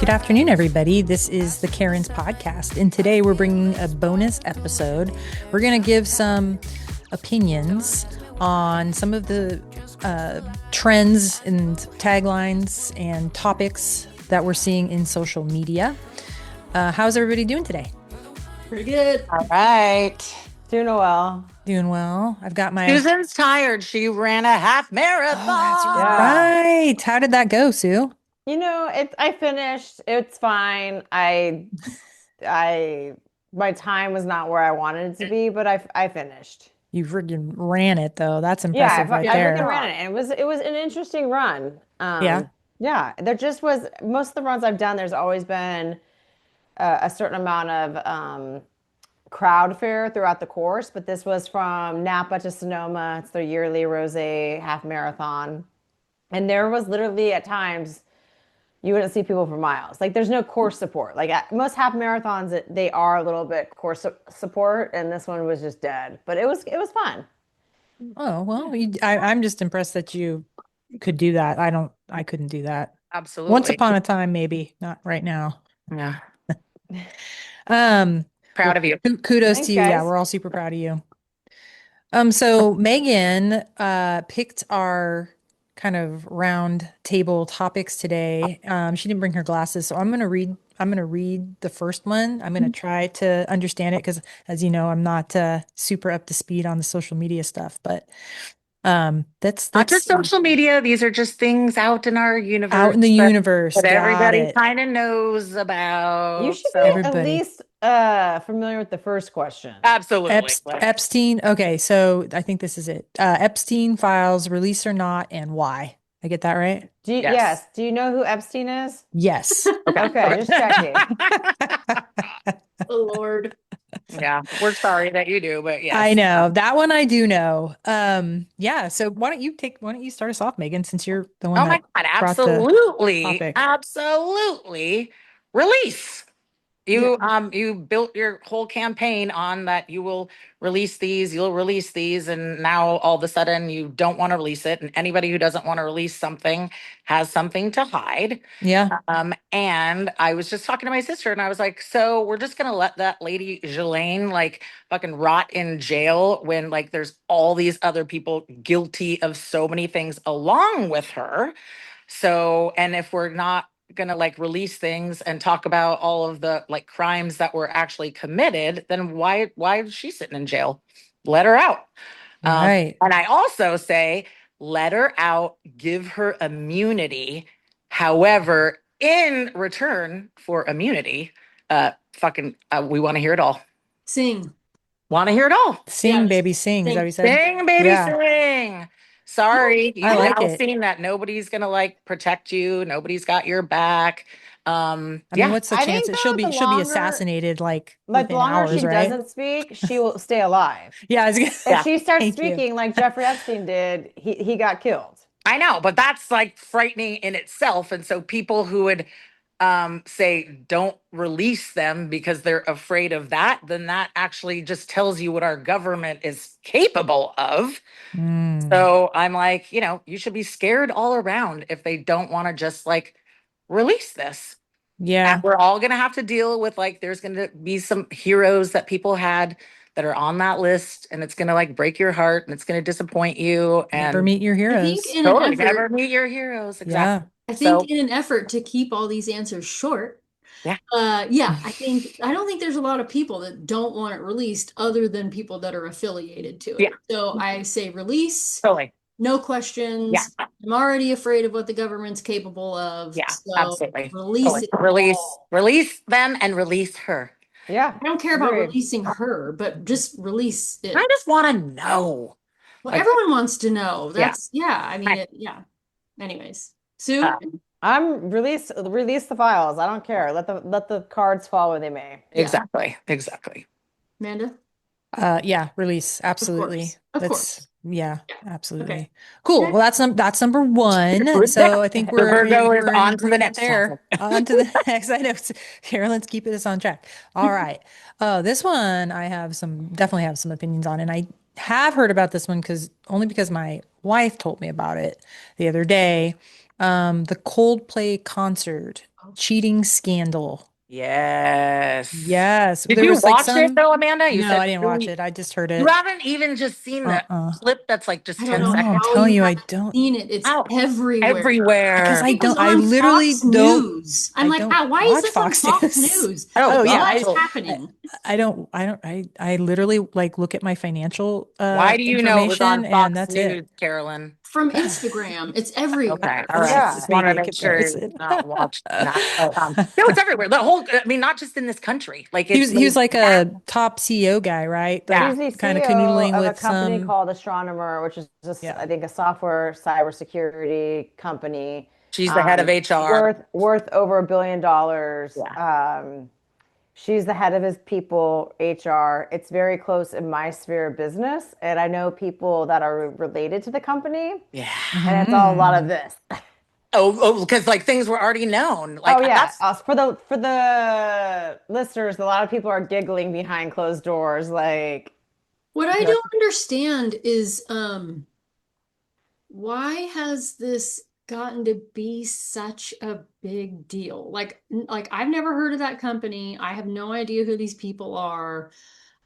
Good afternoon, everybody. This is the Karen's podcast, and today we're bringing a bonus episode. We're going to give some opinions on some of the trends and taglines and topics that we're seeing in social media. How's everybody doing today? Pretty good. All right. Doing well. Doing well. I've got my... Susan's tired. She ran a half marathon. Oh, that's right. How did that go, Sue? You know, I finished. It's fine. My time was not where I wanted it to be, but I finished. You freaking ran it though. That's impressive right there. I freaking ran it. And it was an interesting run. Yeah. There just was, most of the runs I've done, there's always been a certain amount of crowd fare throughout the course, but this was from Napa to Sonoma. It's their yearly rosé half marathon. And there was literally at times you wouldn't see people for miles. Like there's no course support. Like at most half marathons, they are a little bit course support, and this one was just dead. But it was fun. Oh well, I'm just impressed that you could do that. I couldn't do that. Absolutely. Once upon a time, maybe not right now. Yeah. Proud of you. Kudos Thanks, to you. guys. Yeah, we're all super proud of you. So Megan picked our kind of round table topics today. She didn't bring her glasses, so I'm gonna read the first one. I'm gonna try to understand it because, as you know, I'm not super up to speed on the social media stuff. But that's not just social media. These are just things out in our universe. Out in the universe that everybody kind of knows about. You should be at least familiar with the first question. Absolutely. Epstein. Okay, so I think this is it. Epstein files, release or not, and why? I get that right? Yes. Do you know who Epstein is? Yes. Okay, just checking. Oh Lord. Yeah, we're sorry that you do, but yes. I know that one. I do know. Yeah. So why don't you start us off, Megan, since you're the one? Oh my God! Absolutely. Release. You built your whole campaign on that you will release these, and now all of a sudden you don't want to release it. And anybody who doesn't want to release something has something to hide. Yeah. And I was just talking to my sister and I was like, so we're just gonna let that lady Ghislaine like fucking rot in jail when like there's all these other people guilty of so many things along with her. So, and if we're not gonna like release things and talk about all of the like crimes that were actually committed, then why is she sitting in jail? Let her out. Right. And I also say let her out, give her immunity. However, in return for immunity, we want to hear it all. Want to hear it all. Sing, baby, sing. Is that what you said? Sing, baby, sing. Sorry, I like it. Seeing that nobody's gonna like protect you. Nobody's got your back. I mean, what's the chance that she'll be assassinated like the longer hours, she right? doesn't speak, she will stay alive. Yeah. If she starts speaking like Jeffrey Epstein did, he got killed. I know, but that's like frightening in itself. And so people who would say don't release them because they're afraid of that, then that actually just tells you what our government is capable of. So I'm like, you should be scared all around if they don't want to just like release this. Yeah. And we're all going to have to deal with like, there's going to be some heroes that people had that are on that list, and it's going to like break your heart and it's going to disappoint you. And never meet your heroes. Never meet your heroes. Exactly. Yeah. I think in an effort to keep all these answers short. Yeah. I don't think there's a lot of people that don't want it released other than people that are affiliated to it. Yeah. So I say release. Totally. No questions. Yeah. I'm already afraid of what the government's capable of. Yeah, so absolutely. Release it. Release them and release her. Yeah. I don't care about releasing her, but just release it. I just want to know. Well, everyone wants to know. That's Anyways, Sue? I'm release the files. I don't care. Let the cards fall where they may. Exactly. Amanda? Yeah, release. Absolutely. Of course. Yeah, absolutely. Okay. Cool. Well, that's number one. So I think we're on to the next there. On to the next. I know. Here, let's keep this on track. All right. This one I definitely have some opinions on, and I have heard about this one because my wife told me about it the other day. The Coldplay concert cheating scandal. Yes. Yes, Did there you was like watch it some. though, Amanda? You No, said I didn't watch it. I just heard you it. haven't even just seen the Uh-uh. clip that's like just I don't 10 know No, I'm seconds how telling you you, I haven't don't. seen it. It's out everywhere. Because everywhere. I It was don't. I on literally Fox don't. News. I'm I like, don't why is watch this on Fox Fox News. News? Oh Oh Like, yeah, what's God. I, happening? I literally like look at my financial Why do you know it was information on and Fox that's it. News, Carolyn? From Instagram. It's Okay, everywhere. all right. Yeah. Just wanted to Maybe I make could sure paraphrase you're it. not watching that. But, no, it's everywhere. The whole, I mean, not just in this country. Like He it was he was made like a top CEO guy, right? Like yeah. He's the kind of CEO canoodling of a with company some. called Astronomer, which is just, Yeah. I think, a software cybersecurity company, She's the head of HR. worth over $1 billion. Yeah. She's the head of his people, HR. It's very close in my sphere of business, and I know people that are related to the company, Yeah. and it's all a lot of Mhm. this. Because like things were already known. Oh Like yeah, that's for the listeners, a lot of people are giggling behind closed doors, like, What I yeah. don't understand is why has this gotten to be such a big deal? Like I've never heard of that company. I have no idea who these people are.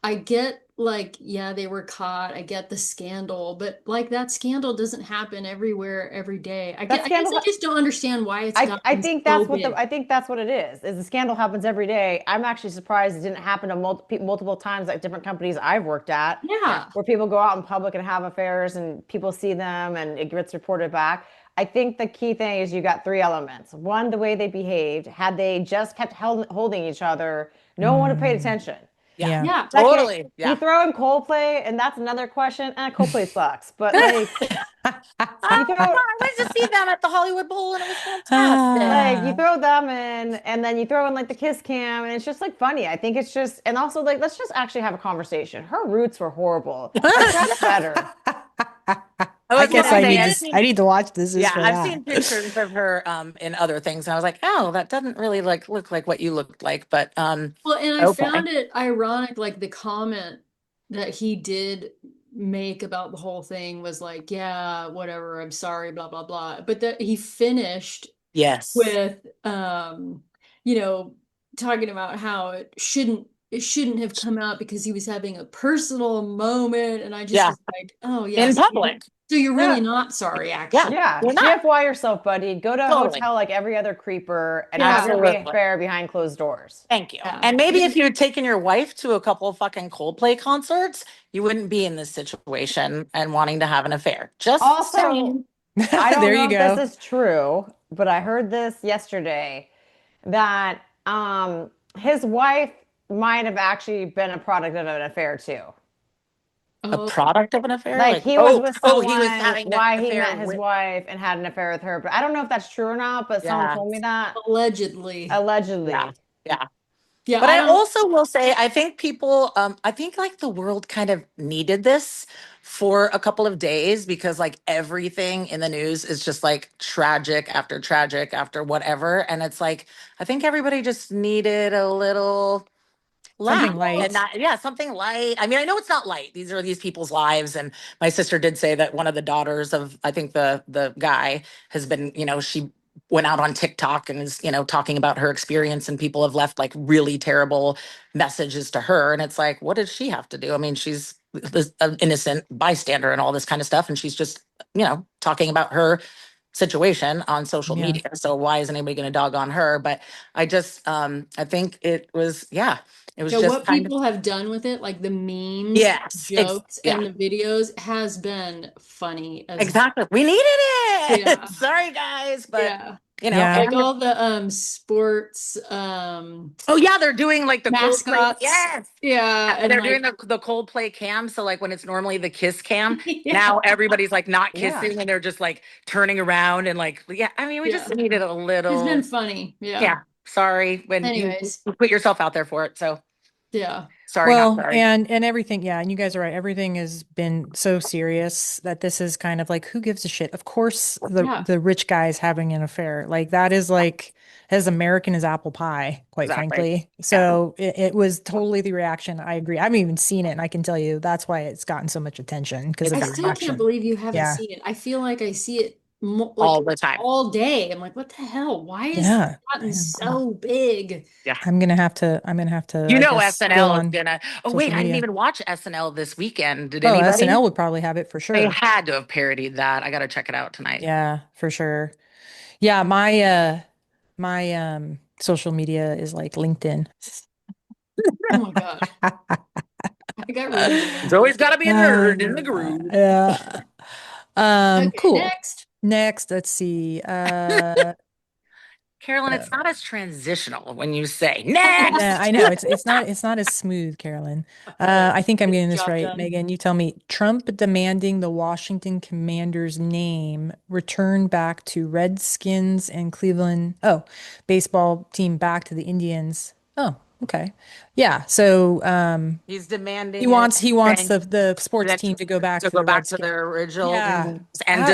I get like, yeah, they were caught. I get the scandal, but like that scandal doesn't happen everywhere every day. that I guess scandal. I just don't understand why it's I gotten think so that's what big. I think that's what it is the scandal happens every day. I'm actually surprised it didn't happen to multiple times at different companies I've worked at, Yeah. where people go out in public and have affairs and people see them and it gets reported back. I think the key thing is you got three elements. One, the way they behaved. Had they just kept holding each other, no one would have paid Mm. attention. Yeah. Yeah. Yeah. Second, Totally. you Yeah. throw in Coldplay, and that's another question. Coldplay sucks, but like you throw I went to see them at the Hollywood Bowl and it was fantastic. like you Ah. throw them in, and then you throw in like the kiss cam, and it's just like funny. I think it's just, and also like let's just actually have a conversation. Her roots were horrible. Her dress better. I I was Well, guess gonna and say, I need to watch this just yeah, for I've seen that. pictures of her in other things, and I was like, oh, that doesn't really like look like what you looked like, but I okay. found it ironic, like the comment that he did make about the whole thing was like, yeah, whatever, I'm sorry, blah, blah, blah. But that he finished Yes. with you know, talking about how it shouldn't have come out because he was having a personal moment. And I just Yeah. was like, oh In yes. public. So you're really Yeah, not sorry, Yeah. actually. yeah. You're not. GFY yourself, buddy. Go to a Totally. hotel like every other creeper and have your Absolutely. affair behind closed doors. Thank you. Yeah. And maybe if And you had taken your wife to a couple of fucking Coldplay concerts, you wouldn't be in this situation and wanting to have an affair. Just Also, saying. I don't There you know if this go. is true, but I heard this yesterday that his wife might have actually been a product of an affair too. A oh, product of an affair? Like Like, he was with he was someone, having an why he affair met his with, wife and had an affair with her. But I don't know if that's true or not, but someone yeah, told me that allegedly. yeah, allegedly. yeah. Yeah, But I I don't. also will say, I think people, I think like the world kind of needed this for a couple of days because like everything in the news is just like tragic after whatever. And it's like, I think everybody just needed a little laugh Something and light. not, yeah, something light. I mean, I know it's not light. These are these people's lives. And my sister did say that one of the daughters of, I think the guy has been, she went out on TikTok and is, talking about her experience and people have left like really terrible messages to her. And it's like, what does she have to do? I mean, she's this an innocent bystander and all this kind of stuff. And she's just, talking about her situation on social Yeah. media. So why isn't anybody going to dog on her? But I just, I think it was, yeah, it was Yeah, just what kind of, people have done with it, like the memes, yes, jokes, yeah, and the videos, has been funny as hell. exactly. We needed it. Yeah, Sorry, guys, but yeah. Yeah. Like and all the sports oh yeah, they're doing like the Coldplay. mascots. Yes. Yeah, and They're doing like the Coldplay cam. So like when it's normally the kiss cam, yeah, now everybody's like not Yeah. kissing and they're just like turning around and like, yeah, I mean, we yeah. just needed a It's been little, funny. Yeah. yeah, sorry when Anyways, you put yourself out there for it. So yeah. sorry, not Well, sorry. and everything, yeah, and you guys are right. Everything has been so serious that this is kind of like, who gives a shit? Of course, Yeah. the rich guy is having an affair. Like that is like as American as apple pie, quite Exactly. frankly. Yeah. So it was totally the reaction. I agree. I haven't even seen it, and I can tell you that's why it's gotten so much attention because It's of I the still can't reaction. believe you haven't Yeah. seen it. I feel like I see it like all the time. all day. I'm like, what the hell? Why is this Yeah. gotten so big? Yeah. I guess, go SNL is on gonna. Oh social wait, I didn't media. even watch SNL this weekend. Did Oh, anybody? SNL would probably have it for They sure. had to have parodied that. I gotta check it out tonight. Yeah, for sure. Yeah, my social media is like LinkedIn. Oh my gosh. I got rid of There's mine. always got to be a nerd in the group. Yeah. Okay, Cool. next. Next, let's see. Carolyn, Uh, it's not as transitional when you say yeah, I next. know it's not as smooth, Carolyn. I think I'm Get getting the this job right. done. Megan, you tell me. Trump demanding the Washington Commanders name return back to Redskins and Cleveland. Oh, baseball team back to the Indians. Oh, okay. Yeah. So He's he demanding it, wants he wants saying the sports that team to go back to to go the back to Redskins. their original Yeah. names and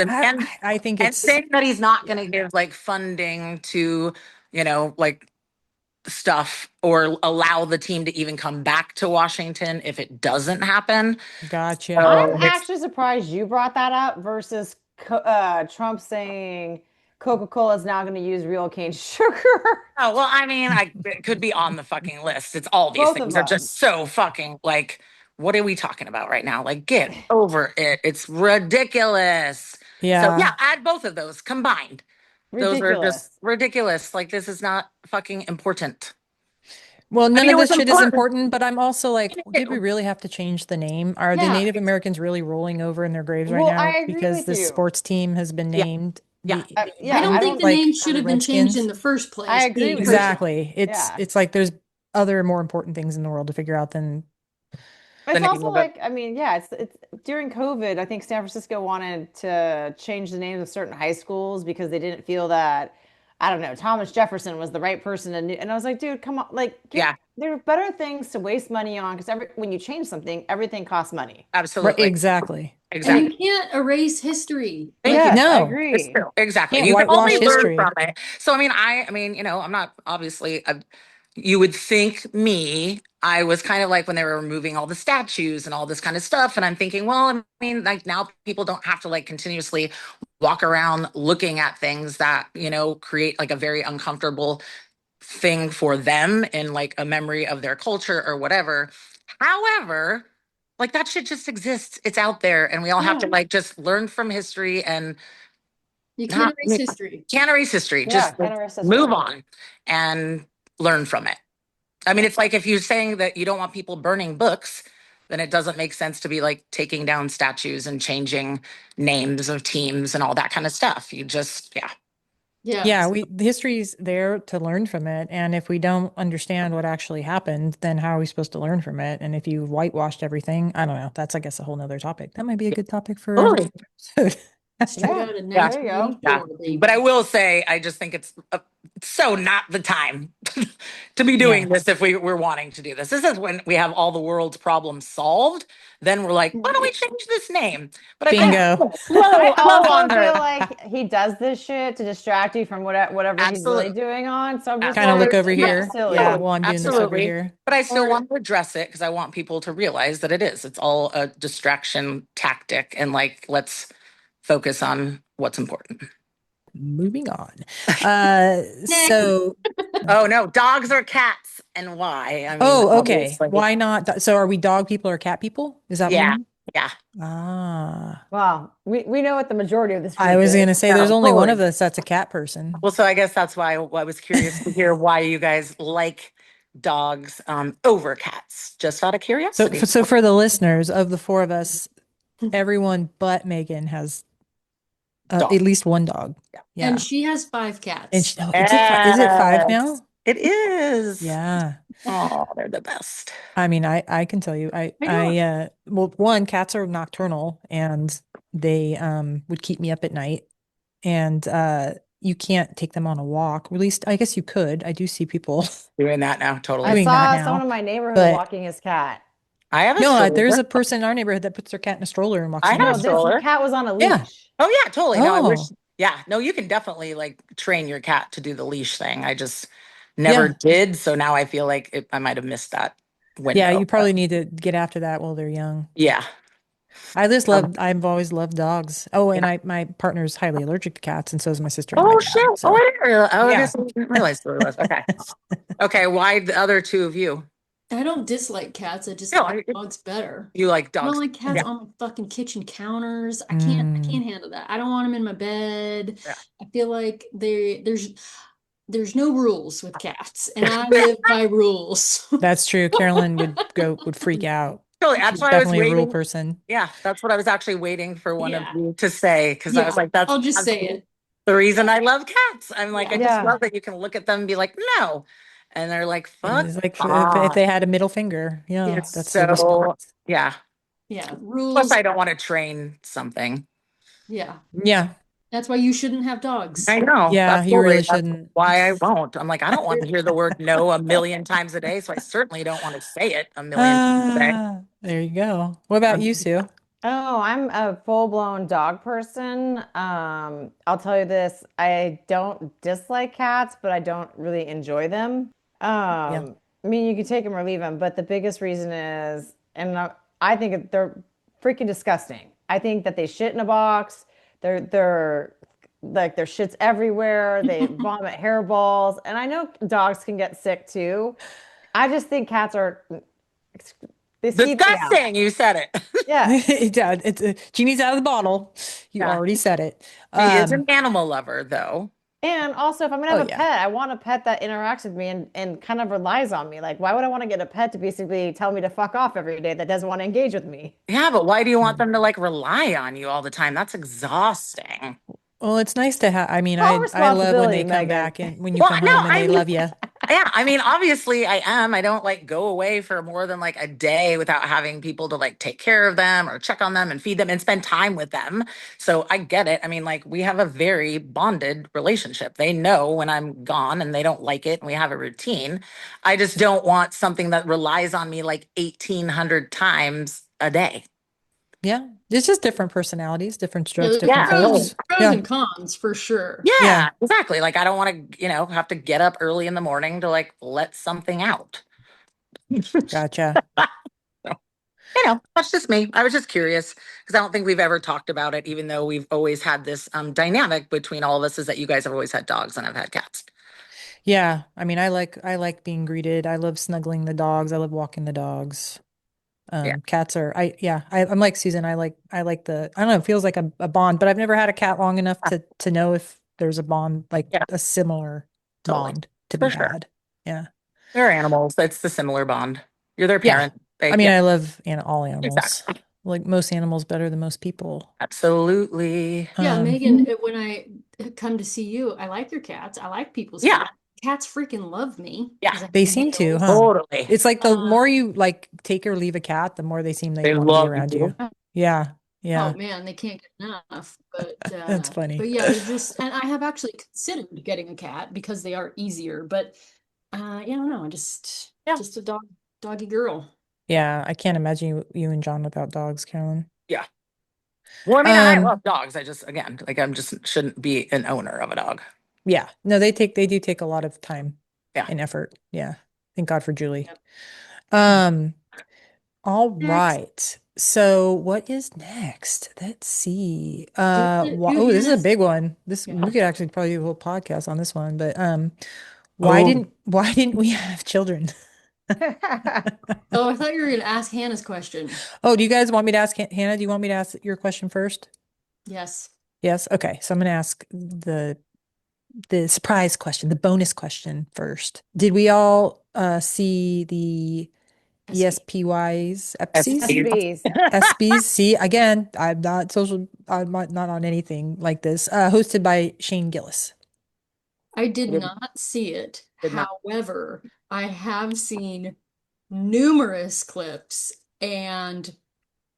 I think and it's saying that he's not going to give like funding to, like stuff or allow the team to even come back to Washington if it doesn't happen. gotcha. I'm So it's actually surprised you brought that up versus Trump saying Coca-Cola is now going to use real cane sugar. Oh, well, I mean, it could be on the fucking list. It's all these Both of things are just them. so fucking like, what are we talking about right now? Like, get over it. It's ridiculous. So, yeah, Yeah. add both of those combined. Those are just Ridiculous. ridiculous. Like, this is not fucking important. Well, I none mean, of it was this shit is important. important, but I'm also like, It- did we really have to change the name? Are the Yeah. Native Americans really rolling over in their graves right Well, now I agree because with this you. sports team has been yeah, named yeah. I Yeah, don't I think don't. the name like should the have been changed in Redskins? the first I place, agree being with you. personal. Exactly. It's Yeah. it's like there's other more important things in the world to figure out than The It's name also of it. like, I mean, yeah, it's during COVID, I think San Francisco wanted to change the names of certain high schools because they didn't feel that, I don't know, Thomas Jefferson was the right person and I was like, dude, come on, like Yeah, there are better things to waste money on because when you change something, everything costs money. right. absolutely. Exactly. And you Exactly. can't erase history. Thank Like you. Yes, I No, It's agree. true. Exactly. can't You can only whitewash learn Absolutely. from history. it. So, I'm not obviously, you would think I was kind of like when they were removing all the statues and all this kind of stuff. And I'm thinking, well, I mean, like now people don't have to like continuously walk around looking at things that, create like a very uncomfortable thing for them in like a memory of their culture or whatever. However, like that shit just exists. It's out there and we all have yeah, to like just learn from history and you can't not erase history. can't erase history. Yeah, Just kind like, of rest move history. on and learn from it. I mean, Yeah. it's like if you're saying that you don't want people burning books, then it doesn't make sense to be like taking down statues and changing names of teams and all that kind of stuff. You just, yeah, Yeah. Yeah, the history's there to learn from it, and if we don't understand what actually happened, then how are we supposed to learn from it? And if you whitewashed everything, I don't know. That's, I guess, a whole nother topic. That might be a good topic for totally. another episode. Straight Yeah, out of Yeah, there you go. yeah. 1984, But I baby. will say, I just think it's so not the time to be Yeah, doing this if we're wanting to do this. This is when we have all the world's problems solved. Then we're like, why don't we change this name? But I think I bingo. slow, I slow on also feel the like he does this shit to distract you from whatever he's really absolutely. doing on. So I'm just Kind of like, look Or over this yeah, is here. Yeah, silly. well, I'm doing this over Absolutely. here. But I still or want to address it because I want people to realize that it is. It's all a distraction tactic. And like, let's focus on what's important. Moving on. next. So, Oh, no, dogs or cats and why? I mean, oh, okay. obviously. Why not? So, are we dog people or cat people? Is that what you Yeah. mean? Yeah. Ah, Well, we know what the majority of this I group was is. gonna say there's No, only one of totally. us that's a cat person. Well, so I guess that's why I was curious to hear why you guys like dogs over cats, just out of So, curiosity. for the listeners of the four of us, everyone but Megan has Dog. at least one dog. Yeah. And Yeah. she has 5 And cats. oh, is it five Yes, now? it is. Yeah. Oh, they're the best. I mean, I can tell you, I know. well, one, cats are nocturnal and they would keep me up at night. And you can't take them on a walk. At least I guess you could. I do see people Doing that now, I totally. doing that saw someone now. in my neighborhood But walking his cat. I have a no, there's stroller. a person in our neighborhood that puts their cat in a stroller and walks I them have a No, around. this stroller. cat was on a Yeah. leash. Oh yeah, totally. No, I wish. Oh, Yeah, no, you can definitely like train your cat to do the leash thing. I just never yeah. did, so now I feel like I might have missed that Yeah, window. you But probably need to get after that while they're young. yeah, I've always loved dogs. Oh, and my partner's highly allergic to cats, and so is my sister and my Oh shit. dad. Oh, I So didn't realize. Oh, I yeah. guess I didn't realize who it was. Okay. Okay. Why the other two of you? I don't dislike cats. I just No, like dogs better. you like I don't dogs. like cats Yeah. Yeah. on my fucking kitchen counters. I Mm, can't handle that. I don't want them in my bed. Yeah. I feel like there's no rules with cats, and I live by rules. that's true. Carolyn would freak out. Totally. That's She's why I was definitely a rule waiting. person. Yeah, that's what I was actually waiting for one of Yeah. you to say because I was Yeah. like, that's I'll just say absolutely it. the reason Yeah. I love cats. I'm like, I Yeah. just Yeah. love that you can look at them and be like, no. And they're like, fuck It's like if off. they had a middle finger, yeah, Yeah. It's that's the so, response. yeah. Yeah. Plus, Rules. I don't want to train something. Yeah. Yeah, That's why you shouldn't have dogs. I know. yeah, That's you totally, really that's shouldn't. why I won't. I'm like, I don't want to hear the word no a million times a day. So I certainly don't want to say it a million times a day. There you go. What about you, Sue? Oh, I'm a full-blown dog person. I'll tell you this, I don't dislike cats, but I don't really enjoy them. Yeah. I mean, you can take them or leave them, but the biggest reason is, and I think they're freaking disgusting. I think that they shit in a box. They're like their shit's everywhere. They vomit hairballs, and I know dogs can get sick too. I just think cats are they skeeve me out. Disgusting. You said it. Yeah. Yeah, it's genie's out of the bottle. You Yeah. already said it. She is an animal lover, though. And also, if I'm gonna Oh have a yeah. pet, I want a pet that interacts with me and kind of relies on me. Like, why would I want to get a pet to basically tell me to fuck off every day that doesn't want to engage with me? Yeah, but why do you want them to like rely on you all the time? That's exhausting. Well, it's nice to have. I mean, Call I love when responsibility, they come Megan. back and when you Well, come no, home and I they mean, love you. yeah, I mean, obviously I am. I don't like go away for more than like a day without having people to like take care of them or check on them and feed them and spend time with them. So I get it. I mean, like we have a very bonded relationship. They know when I'm gone and they don't like it and we have a routine. I just don't want something that relies on me like 1,800 times a day. Yeah, it's just different personalities, different Yeah, strokes, there's different Yeah, totally. folks. pros Yeah, and cons for sure. yeah, Yeah, exactly. Like I don't want to, have to get up early in the morning to like let something out. gotcha. So, that's just me. I was just curious because I don't think we've ever talked about it, even though we've always had this dynamic between all of us is that you guys have always had dogs and I've had cats. Yeah, I mean, I like being greeted. I love snuggling the dogs. I love walking the dogs. Yeah. Cats are I'm like Susan. I like I don't know, it feels like a bond, but I've never had a cat long enough to know if there's a bond, like Yeah, a similar totally. bond to be For sure. had. Yeah. They're animals. That's the similar bond. You're their Yeah. parent. They, I mean, yeah, I love all animals. exactly. Like most animals better than most people. Absolutely. Yeah, Um, Megan, when I come to see you, I like your cats. I like people's Yeah. cats. Cats freaking love me Yeah. because I have they seem to, nails. huh? Totally. It's like the Uh, more you like take or leave a cat, the more they seem they They want to be love around you. you. Yeah. oh Yeah. man, they can't get enough. That's funny. But yeah, they're just, and I have actually considered getting a cat because they are easier. But yeah, I don't know, Yeah. just a doggy girl. Yeah, I can't imagine you and John without dogs, Carolyn. Yeah. Well, I mean, and I Um, love dogs. I just, again, like I'm just shouldn't be an owner of a dog. yeah. No, they do take a lot of time Yeah. and effort. Yeah. Thank God for Julie. Yep. Um, all Next, right. So what is next? Let's see. do Oh, this is a Hannah's. big one. This Yeah. we could actually probably do a whole podcast on this one, but Oh, why didn't we have children? Oh, I thought you were going to ask Hannah's question. Oh, do you guys want me to ask Hannah? Do you want me to ask your question first? Yes. Yes. Okay. So I'm going to ask the surprise question, the bonus question first. Did we all see the SB. ESPYs, EPSIs, SBs. SBs? See, again, I'm not on anything like this. Hosted by Shane Gillis. I did did, not see it. did not. However, I have seen numerous clips, and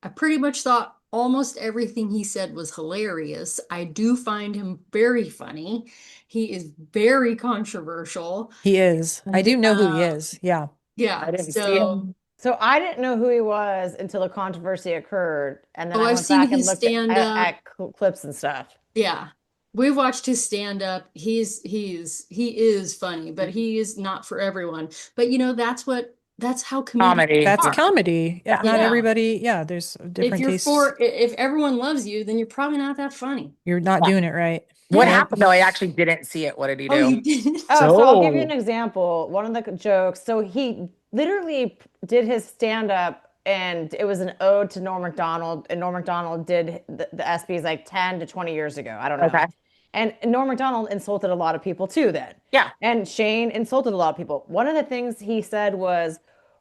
I pretty much thought almost everything he said was hilarious. I do find him very funny. He is very controversial. He is. I And do know who he is. Yeah. I yeah, didn't see it. so So I didn't know who he was until the controversy occurred, and then oh, I I've went seen back and his looked stand up. at clips and stuff. Yeah. We've watched his stand up. He is funny, but he is not for everyone. But that's what that's how comedians Comedy. That's are. comedy. Yeah, not Yeah. everybody. Yeah, there's If different you're tastes. if everyone loves you, then you're probably not that funny. You're not Yeah. doing it right. What Yeah. Yep. happened though? I actually didn't see it. What did he Oh, do? you didn't? Oh, so I'll give you an So, example. One of the jokes. So he literally did his stand up and it was an ode to Norm Macdonald. And Norm Macdonald did the ESPYs like 10 to 20 years ago. I don't know. okay. And Norm Macdonald insulted a lot of people too then. Yeah. And Shane insulted a lot of people. One of the things he said was,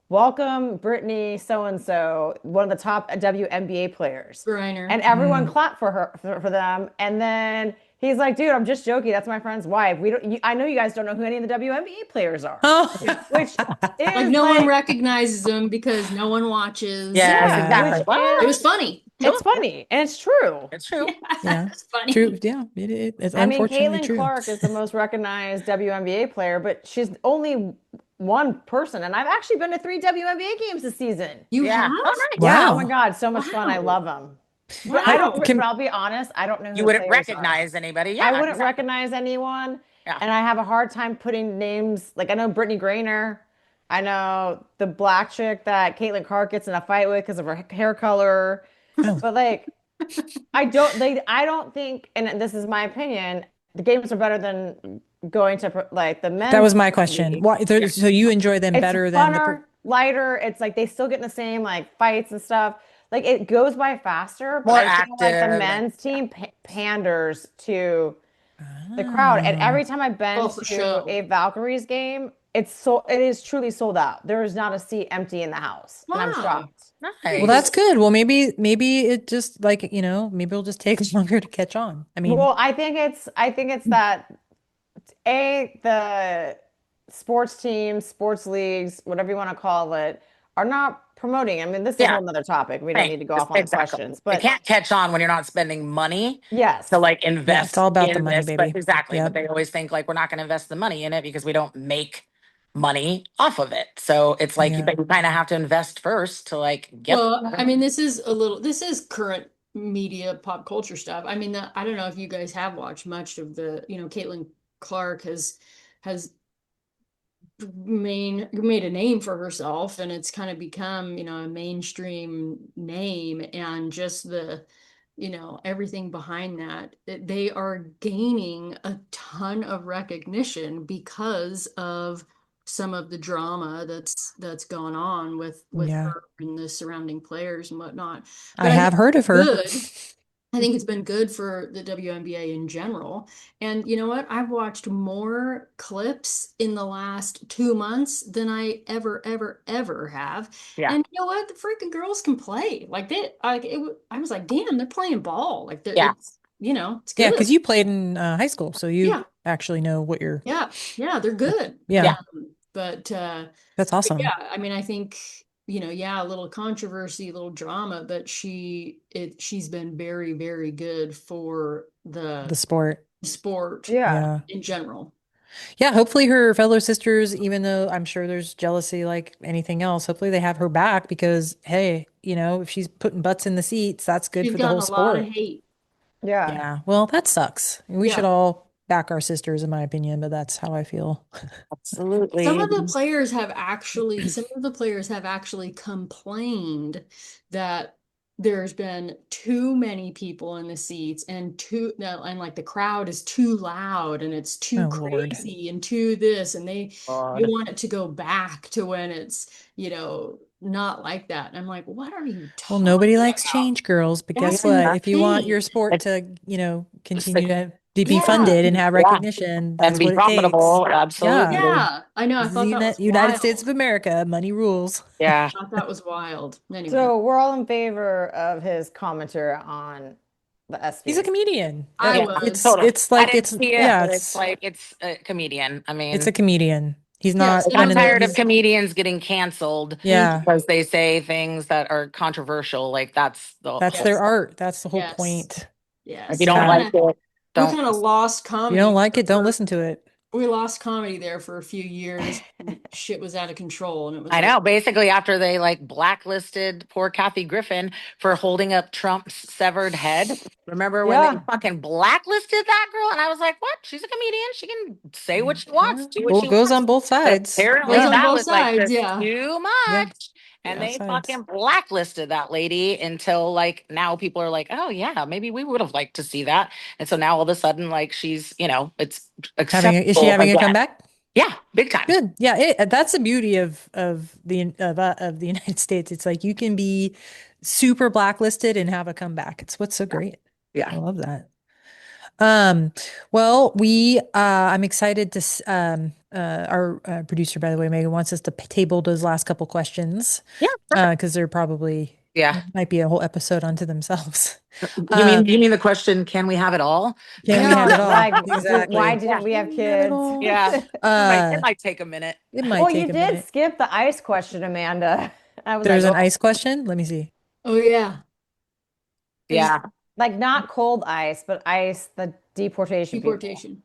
welcome Brittany so and so, one of the top WNBA players. Griner. And everyone Mm. clapped for her for them. And then he's like, dude, I'm just joking. That's my friend's wife. We don't I know you guys don't know who any of the WNBA players are. Oh. Yeah. Which Like is no one like, recognizes them because no one watches. Yes, yeah, Yeah. exactly. which Well, It is was funny. it's funny and it's true. it's Yeah, true. Yeah. it's funny. True. Yeah. It's I mean, unfortunately Caitlin true. Clark is the most recognized WNBA player, but she's only one person. And I've actually been to 3 WNBA games this season. You Yeah. have? All right. Yeah. Oh Wow. my God, so much fun. I Wow. love them. But I I Wow. don't, but can, I'll be honest, I don't know who You the wouldn't players are. recognize anybody. I Yeah, wouldn't exactly. recognize anyone. Yeah. And I have a hard time putting names. Like I know Brittany Griner. I know the black chick that Caitlin Clark gets in a fight with because of her hair color. oh, But like, I don't think, and this is my opinion, the games are better than going to like the that men's was my question. league. Why, Yeah. so you enjoy them It's better than funner, lighter. It's like they still get in the same like fights and stuff. Like it goes by faster, but More I feel like the active. men's Yeah. team panders to the crowd. And Oh, every time I've been Oh, for to sure. a Valkyries game, it is truly sold out. There is not a seat empty in the house, and I'm Wow. shocked. well, Nice. that's good. Well, maybe it just like, maybe it'll just take longer to catch on. I mean, Well, I think it's that the sports teams, sports leagues, whatever you want to call it, are not promoting. I mean, this is a Yeah. whole nother topic. We don't Thanks. need to go off on the Exactly. questions, It but can't catch on when you're not spending money to yes. like yeah, it's invest all about the in money, this. But baby. exactly. But Yep. they always think like we're not going to invest the money in it because we don't make money off of it. So it's like Yeah. but you kind of have to invest first to like get Well, I there. mean, this is current media pop culture stuff. I mean, I don't know if you guys have watched much of Caitlin Clark has made a name for herself and it's kind of become, a mainstream name and just everything behind that. They are gaining a ton of recognition because of some of the drama that's gone on with Yeah. her and the surrounding players and whatnot. I But I think have heard of it's her. good. I think it's been good for the WNBA in general. And you know what? I've watched more clips in the last 2 months than I ever have. Yeah. And you know what? The freaking girls can play. Like they, like I was like, damn, they're playing ball. Like Yeah. it's Yeah, good. because you played in high school, so you Yeah, actually know what you're. yeah, they're good. Yeah, Yeah. that's But awesome. yeah, I mean, I think, yeah, a little controversy, a little drama, but she's been very, very good for The the sport. sport Yeah. Yeah. in general. Yeah, hopefully her fellow sisters, even though I'm sure there's jealousy like anything else, hopefully they have her back because, hey, if she's putting butts in the seats, that's good She's for the gotten whole a lot of sport. hate. Yeah. Yeah. Well, that sucks. We should Yeah. all back our sisters, in my opinion, but that's how I feel. Some Absolutely. of some of the players have actually complained that there's been too many people in the seats and and like the crowd is too loud and it's too Oh, Lord. crazy and too this and they God. want it to go back to when it's, not like that. And I'm like, what are you Well, nobody talking likes about? change, girls, but guess That's what? If you want insane. your sport It's, to, it's continue like, to be Yeah. funded and have yeah, recognition, and that's be what it takes. profitable. Yeah. Absolutely. Yeah. I know. I This is the thought that was United States of wild. America. Money rules. Yeah. I thought that was wild. Anyway, So we're all in favor of his commenter on the He's a ESPYs. comedian. I Yeah. was. Totally. It's I like didn't see it, but it's like it's a comedian. I it's a mean, comedian. He's Yes, not and I'm one of the tired of he's comedians getting canceled me yeah, because they say things that are controversial. Like that's the that's whole their Yes, point. art. That's the whole yes, point. If yes. you don't We Yeah. like kind of it, we don't. kind of lost If you comedy don't like it, don't for listen to it. we lost comedy there for a few years. Shit was out of control, and it was I like, know. Basically, after they like blacklisted poor Kathy Griffin for holding up Trump's severed head. Remember when they Yeah. fucking blacklisted that girl? And I was like, what? She's a comedian. She can say what she wants, Yeah. do what Well, she it goes wants. on both But sides. goes apparently Yeah. on that both was like sides. just Yeah. too Yeah. much. And Both they sides. fucking blacklisted that lady until like now people are like, oh yeah, maybe we would have liked to see that. And so now all of a sudden, like she's, it's Is she acceptable having a again. comeback? Yeah, big time. Good. Yeah, that's the beauty of the United States. It's like you can be super blacklisted and have a comeback. It's what's so great. I Yeah. love that. Um, well, I'm excited to our producer, by the way, Megan wants us to table those last couple questions Yeah. because they're probably Yeah. might be a whole episode unto themselves. You mean the question, can we have it all? Can we have it Yeah, all? like why Exactly. didn't we have Can we have it kids? all? Yeah. It Uh, might take a minute. it might Well, take you a did minute. skip the ice question, Amanda. I was like, There's an oh, ice question. Let me see. Oh yeah. I just Yeah. like not cold ice, but ice, the deportation people. deportation,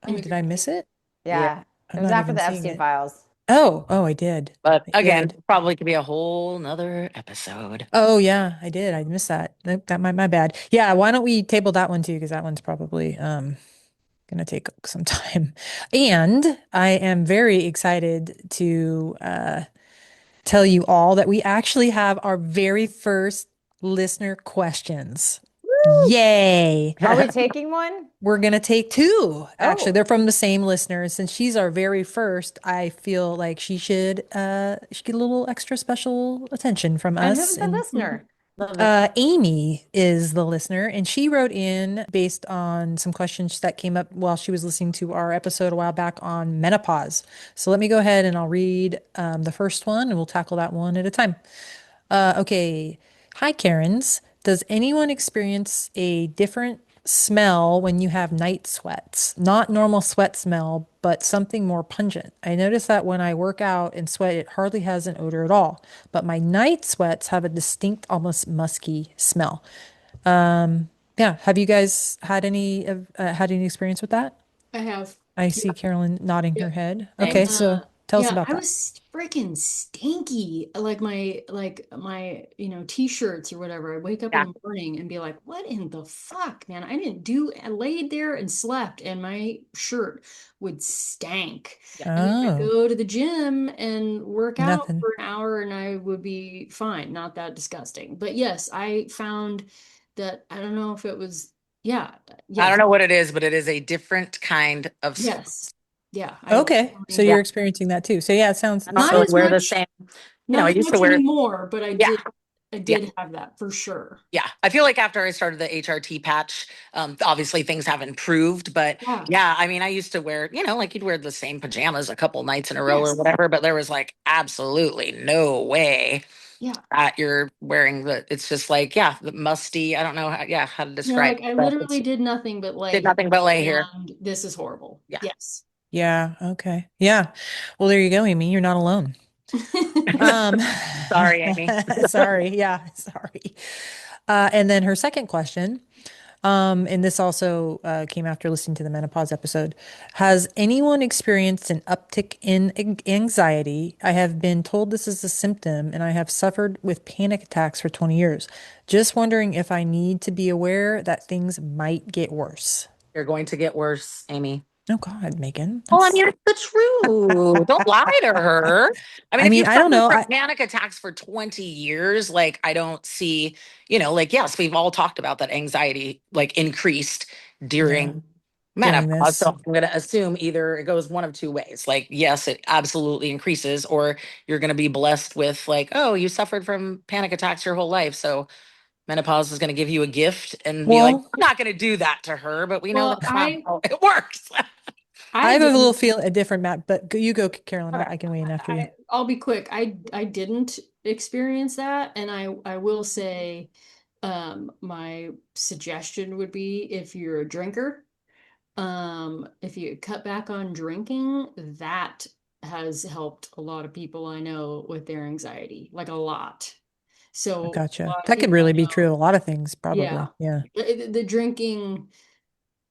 Oh, did I immigration. miss it? Yeah. Yeah, it I'm was not after even the seeing Epstein it. files. Oh, I did. But I again, did. probably could be a whole nother episode. Oh yeah, I did. I missed that. That my bad. Yeah, why don't we table that one too? Because that one's probably gonna take some time. And I am very excited to tell you all that we actually have our very first listener questions. Woo! Yay! Are we taking one? We're gonna take two. Actually, Oh, they're from the same listener. Since she's our very first, I feel like she get a little extra special attention from and us. who's the And listener? Love it. Amy is the listener, and she wrote in based on some questions that came up while she was listening to our episode a while back on menopause. So let me go ahead and I'll read the first one, and we'll tackle that one at a time. Okay. Hi, Karens. Does anyone experience a different smell when you have night sweats? Not normal sweat smell, but something more pungent. I notice that when I work out and sweat, it hardly has an odor at all. But my night sweats have a distinct, almost musky smell. Yeah. Have you guys had any experience with that? I have. I Yeah. see Carolyn nodding her Yep. head. Same. Okay, so tell us Yeah, about I that. was freaking stinky. Like my t-shirts or whatever. I wake up in Yeah. the morning and be like, what in the fuck, man? I laid there and slept and my shirt would stank. Yeah. And then I'd Oh, go to the gym and work out nothing. for an hour and I would be fine. Not that disgusting. But yes, I found that I don't know if it was, yeah, I don't yes, know what it is, but it is a different kind of smell. yes. Yeah, I Okay, so definitely Yeah. you're experiencing that too. So yeah, it sounds I don't not so really as wear the much same. I not as used to much wear, anymore, but yeah. I Yeah. did have that for sure. Yeah. I feel like after I started the HRT patch, obviously things have improved. But Yeah. yeah, I mean, I used to wear, like you'd wear the same pajamas a couple nights in a row or Yes. whatever, but there was like absolutely no way Yeah. that you're wearing it's just like, yeah, the musty. I don't know how to No, describe like it, I but literally it's did nothing but did lay nothing but lay here. here and this is horrible. Yeah. Yes. yeah, okay. Yeah. Well, there you go, Amy. You're not alone. Um, Sorry, Amy. sorry. Yeah, sorry. And then her second question, and this also came after listening to the menopause episode. Has anyone experienced an uptick in anxiety? I have been told this is a symptom, and I have suffered with panic attacks for 20 years. Just wondering if I need to be aware that things might get worse. You're going to get worse, Amy. Oh God, Megan, Well, I that's. mean, it's the truth. Don't lie to her. I mean, I if mean, you've I don't suffered know. from panic attacks for 20 years, like, I don't see, like, yes, we've all talked about that anxiety, like, increased Yeah, during during menopause. this. So I'm going to assume either it goes one of two ways. Like, yes, it absolutely increases, or you're going to be blessed with, like, oh, you suffered from panic attacks your whole life. So menopause is going to give you a gift and be like, Well, I'm not going to do that to her, but we know Well, that's not how it works. I I have a little didn't feel a different map, but you go, Carolyn. okay. I can weigh in after you. I'll be quick. I didn't experience that, and I will say my suggestion would be if you're a drinker, if you cut back on drinking, that has helped a lot of people I know with their anxiety, like a lot. I So a gotcha. lot of That could people I really be true. know, A lot of things, yeah, probably. Yeah. the drinking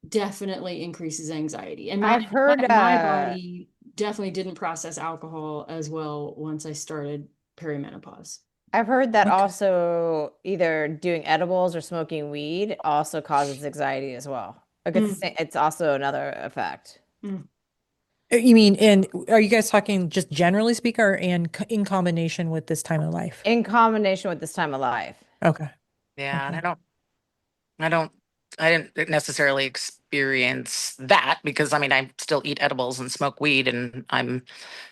definitely increases anxiety. And I've heard my body definitely didn't process alcohol as well once I started perimenopause. I've heard that Okay. also either doing edibles or smoking weed also causes anxiety as well. Like Mm, it's also another effect. mm. You mean, and are you guys talking just generally speaking or in combination with this time of life? In combination with this time of life. Okay. Yeah, and Okay. I don't, I didn't necessarily experience that because I mean, I still eat edibles and smoke weed, and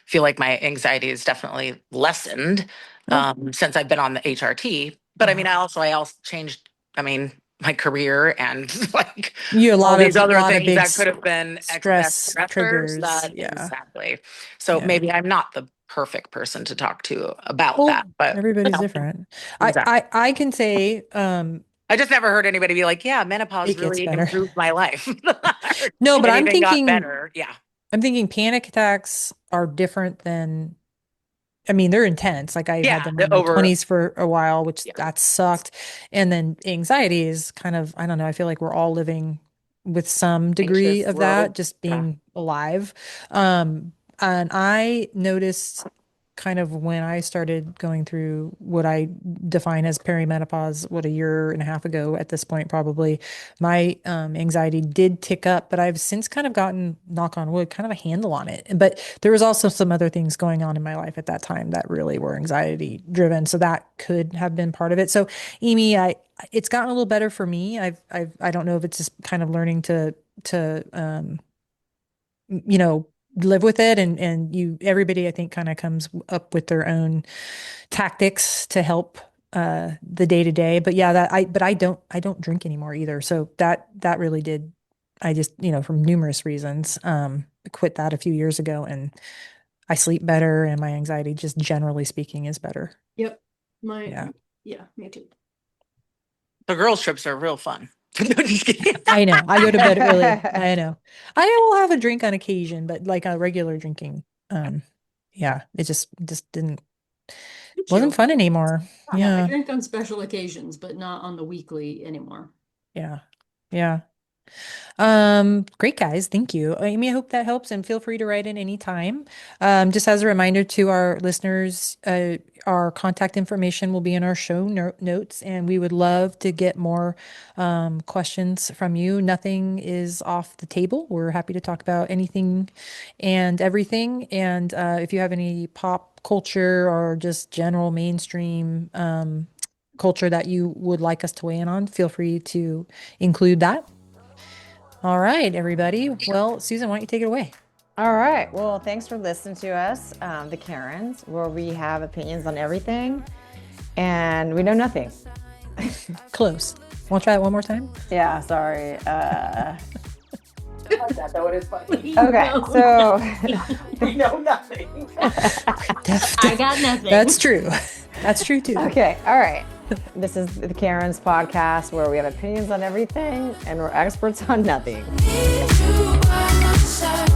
feel like my anxiety is definitely lessened Good. since I've been on the HRT. But I Uh-huh. mean, I also changed. I mean, my career and like You a all lot these of other lot of things big that could have been excess stress stressors. triggers. That Yeah. exactly. So Yeah. maybe I'm not the perfect person to talk to about that, Well, but everybody's different. exactly. I can say I just never heard anybody be like, yeah, menopause it gets really better. improved my life. Or No, but anything got better. Yeah. I'm thinking panic attacks are different than I mean, they're intense. Like I had Yeah. them in The my over, 20s for a while, which yeah, that sucked. And then anxiety is kind of, I don't know, I feel like we're all living with some degree anxious of that, world. just Yeah. being alive. And I noticed kind of when I started going through what I define as perimenopause, what a year and a half ago at this point, probably, my anxiety did tick up, but I've since kind of gotten, knock on wood, kind of a handle on it. But there was also some other things going on in my life at that time that really were anxiety driven. So that could have been part of it. So, Amy, it's gotten a little better for me. I don't know if it's just kind of learning to live with it and everybody I think kind of comes up with their own tactics to help the day to day. But yeah, I don't drink anymore either. So that really did I just, from numerous reasons, quit that a few years ago and I sleep better and my anxiety just generally speaking is better. Yep. My, Yeah. yeah, me too. The girls' trips are real fun. No, just kidding. I know. I go to bed early. I know. I will have a drink on occasion, but like a regular drinking. Yeah, it just didn't Me wasn't too. fun anymore. Yeah, I Yeah. drink on special occasions, but not on the weekly anymore. Yeah. Yeah. Great guys. Thank you. Amy, I hope that helps and feel free to write in anytime. Just as a reminder to our listeners, our contact information will be in our show notes and we would love to get more questions from you. Nothing is off the table. We're happy to talk about anything and everything. And if you have any pop culture or just general mainstream culture that you would like us to weigh in on, feel free to include that. All right, everybody. Well, Susan, why don't you take it away? All right. Well, thanks for listening to us, the Karens, where we have opinions on everything and we know nothing. Close. Want to try that one more time? Yeah, sorry. I like that though. It is funny. Okay, No. so We know nothing. I got nothing. That's true. That's true too. okay, all right. This is the Karens podcast where we have opinions on everything and we're experts on nothing. Need you by my side.